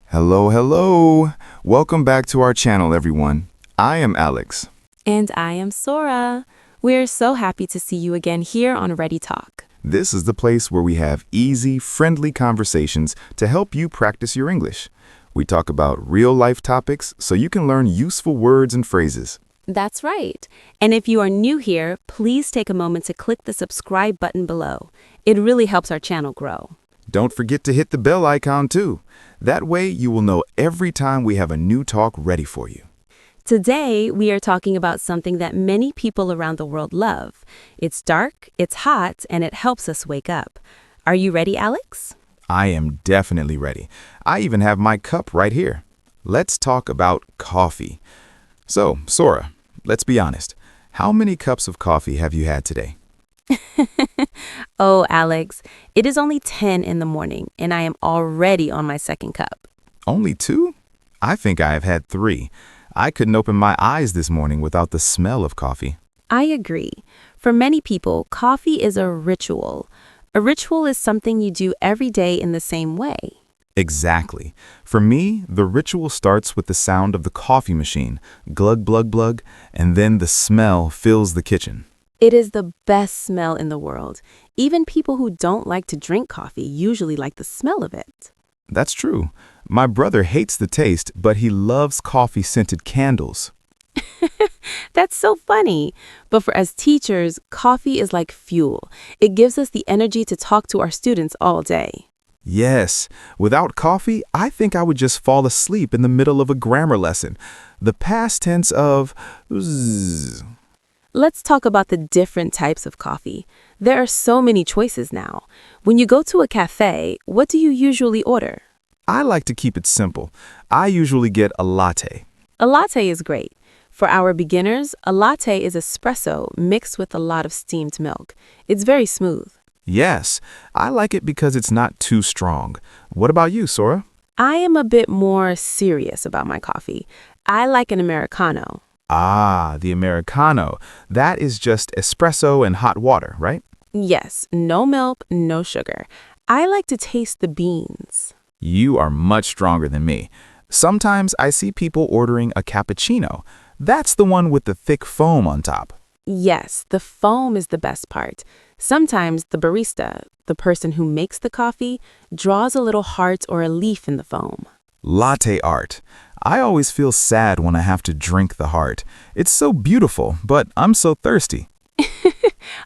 Hello, hello. Welcome back to our channel, everyone. I am Alex. And I am Sora. We're so happy to see you again here on Ready Talk. This is the place where we have easy, friendly conversations to help you practice your English. We talk about real-life topics so you can learn useful words and phrases. That's right. And if you are new here, please take a moment to click the subscribe button below. It really helps our channel grow. Don't forget to hit the bell icon too. That way you will know every time we have a new talk ready for you. Today, we are talking about something that many people around the world love. It's dark, it's hot, and it helps us wake up. Are you ready, Alex? I am definitely ready. I even have my cup right here. Let's talk about coffee. So, Sora, let's be honest. How many cups of coffee have you had today? Oh, Alex, it is only 10 in the morning, and I am already on my second cup. Only 2? I think I have had 3. I couldn't open my eyes this morning without the smell of coffee. I agree. For many people, coffee is a ritual. A ritual is something you do every day in the same way. Exactly. For me, the ritual starts with the sound of the coffee machine, glug, glug, glug, and then the smell fills the kitchen. It is the best smell in the world. Even people who don't like to drink coffee usually like the smell of it. That's true. My brother hates the taste, but he loves coffee-scented candles. That's so funny. But for us teachers, coffee is like fuel. It gives us the energy to talk to our students all day. Yes, without coffee, I think I would just fall asleep in the middle of a grammar lesson. The past tense of zzz. Let's talk about the different types of coffee. There are so many choices now. When you go to a cafe, what do you usually order? I like to keep it simple. I usually get a latte. A latte is great. For our beginners, a latte is espresso mixed with a lot of steamed milk. It's very smooth. Yes, I like it because it's not too strong. What about you, Sora? I am a bit more serious about my coffee. I like an Americano. Ah, the Americano. That is just espresso and hot water, right? Yes, no milk, no sugar. I like to taste the beans. You are much stronger than me. Sometimes I see people ordering a cappuccino. That's the one with the thick foam on top. Yes, the foam is the best part. Sometimes the barista, the person who makes the coffee, draws a little heart or a leaf in the foam. Latte art. I always feel sad when I have to drink the heart. It's so beautiful, but I'm so thirsty.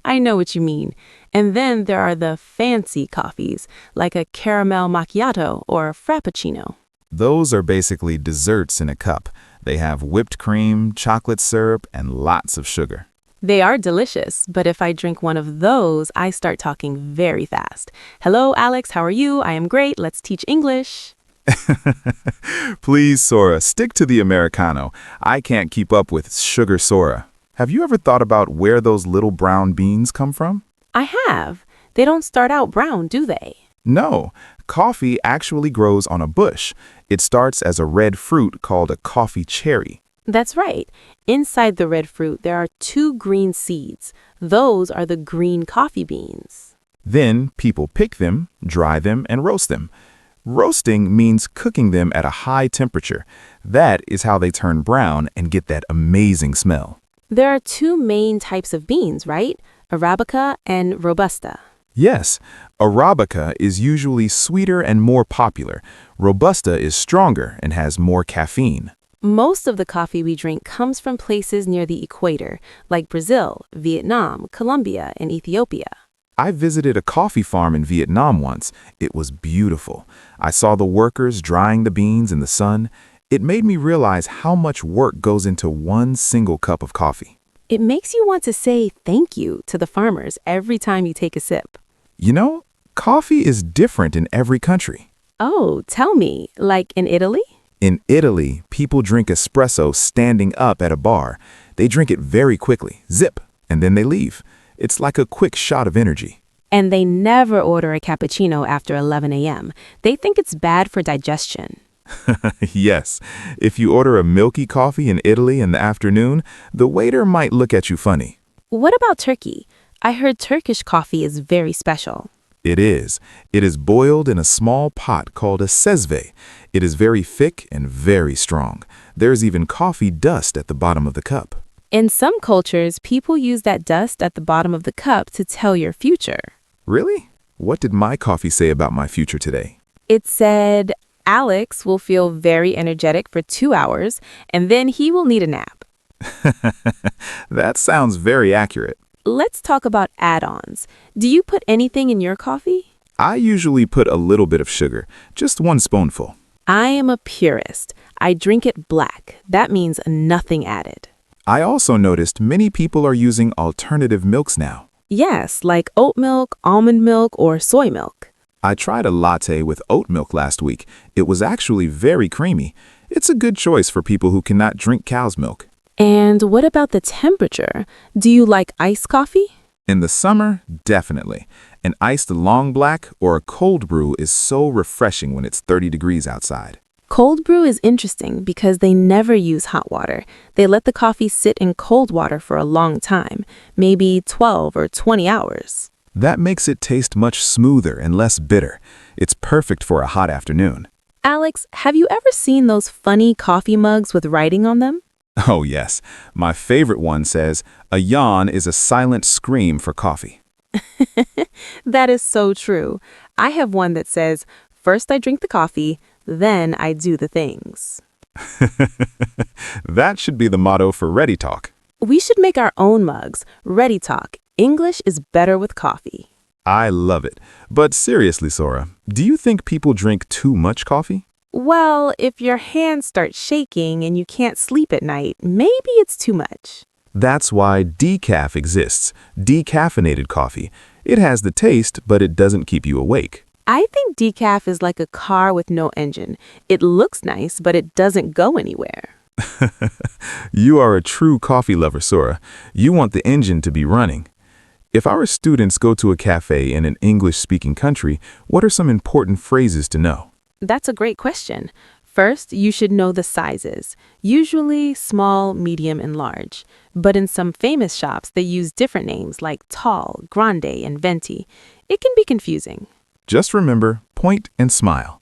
I know what you mean. And then there are the fancy coffees, like a caramel macchiato or a frappuccino. Those are basically desserts in a cup. They have whipped cream, chocolate syrup, and lots of sugar. They are delicious, but if I drink one of those, I start talking very fast. Hello, Alex, how are you? I am great. Let's teach English. Please, Sora, stick to the Americano. I can't keep up with sugar Sora. Have you ever thought about where those little brown beans come from? I have. They don't start out brown, do they? No, coffee actually grows on a bush. It starts as a red fruit called a coffee cherry. That's right. Inside the red fruit, there are 2 green seeds. Those are the green coffee beans. Then people pick them, dry them, and roast them. Roasting means cooking them at a high temperature. That is how they turn brown and get that amazing smell. There are 2 main types of beans, right? Arabica and Robusta. Yes, Arabica is usually sweeter and more popular. Robusta is stronger and has more caffeine. Most of the coffee we drink comes from places near the equator, like Brazil, Vietnam, Colombia, and Ethiopia. I visited a coffee farm in Vietnam once. It was beautiful. I saw the workers drying the beans in the sun. It made me realize how much work goes into one single cup of coffee. It makes you want to say thank you to the farmers every time you take a sip. You know, coffee is different in every country. Oh, tell me, like in Italy? In Italy, people drink espresso standing up at a bar. They drink it very quickly, zip, and then they leave. It's like a quick shot of energy. And they never order a cappuccino after 11 a.m. They think it's bad for digestion. Yes, if you order a milky coffee in Italy in the afternoon, the waiter might look at you funny. What about Turkey? I heard Turkish coffee is very special. It is. It is boiled in a small pot called a sezve. It is very thick and very strong. There's even coffee dust at the bottom of the cup. In some cultures, people use that dust at the bottom of the cup to tell your future. Really? What did my coffee say about my future today? It said, Alex will feel very energetic for 2 hours, and then he will need a nap. That sounds very accurate. Let's talk about add-ons. Do you put anything in your coffee? I usually put a little bit of sugar, just 1 spoonful. I am a purist. I drink it black. That means nothing added. I also noticed many people are using alternative milks now. Yes, like oat milk, almond milk, or soy milk. I tried a latte with oat milk last week. It was actually very creamy. It's a good choice for people who cannot drink cow's milk. And what about the temperature? Do you like iced coffee? In the summer, definitely. An iced long black or a cold brew is so refreshing when it's 30 degrees outside. Cold brew is interesting because they never use hot water. They let the coffee sit in cold water for a long time, maybe 12 or 20 hours. That makes it taste much smoother and less bitter. It's perfect for a hot afternoon. Alex, have you ever seen those funny coffee mugs with writing on them? Oh yes, my favorite one says, "A yawn is a silent scream for coffee." That is so true. I have one that says, first I drink the coffee, then I do the things. That should be the motto for Ready Talk. We should make our own mugs. Ready Talk. English is better with coffee. I love it. But seriously, Sora, do you think people drink too much coffee? Well, if your hands start shaking and you can't sleep at night, maybe it's too much. That's why decaf exists, decaffeinated coffee. It has the taste, but it doesn't keep you awake. I think decaf is like a car with no engine. It looks nice, but it doesn't go anywhere. You are a true coffee lover, Sora. You want the engine to be running. If our students go to a cafe in an English-speaking country, what are some important phrases to know? That's a great question. First, you should know the sizes, usually small, medium, and large. But in some famous shops, they use different names like tall, grande, and venti. It can be confusing. Just remember, point and smile.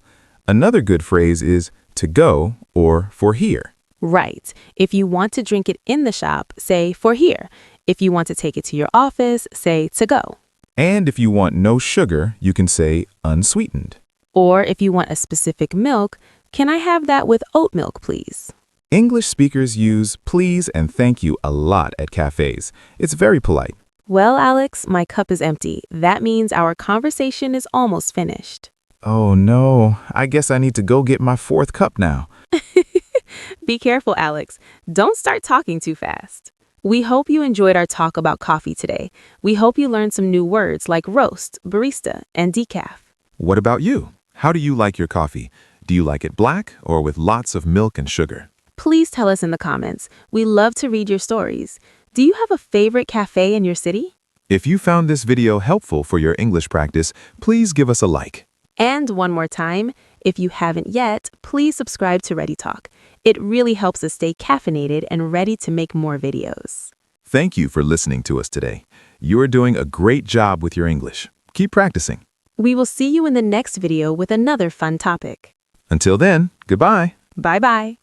Another good phrase is to go or for here. Right. If you want to drink it in the shop, say for here. If you want to take it to your office, say to go. And if you want no sugar, you can say unsweetened. Or if you want a specific milk, can I have that with oat milk, please? English speakers use please and thank you a lot at cafes. It's very polite. Well, Alex, my cup is empty. That means our conversation is almost finished. Oh no, I guess I need to go get my 4th cup now. Be careful, Alex. Don't start talking too fast. We hope you enjoyed our talk about coffee today. We hope you learned some new words like roast, barista, and decaf. What about you? How do you like your coffee? Do you like it black or with lots of milk and sugar? Please tell us in the comments. We love to read your stories. Do you have a favorite cafe in your city? If you found this video helpful for your English practice, please give us a like. And one more time, if you haven't yet, please subscribe to Ready Talk. It really helps us stay caffeinated and ready to make more videos. Thank you for listening to us today. You are doing a great job with your English. Keep practicing. We will see you in the next video with another fun topic. Until then, goodbye. Bye-bye.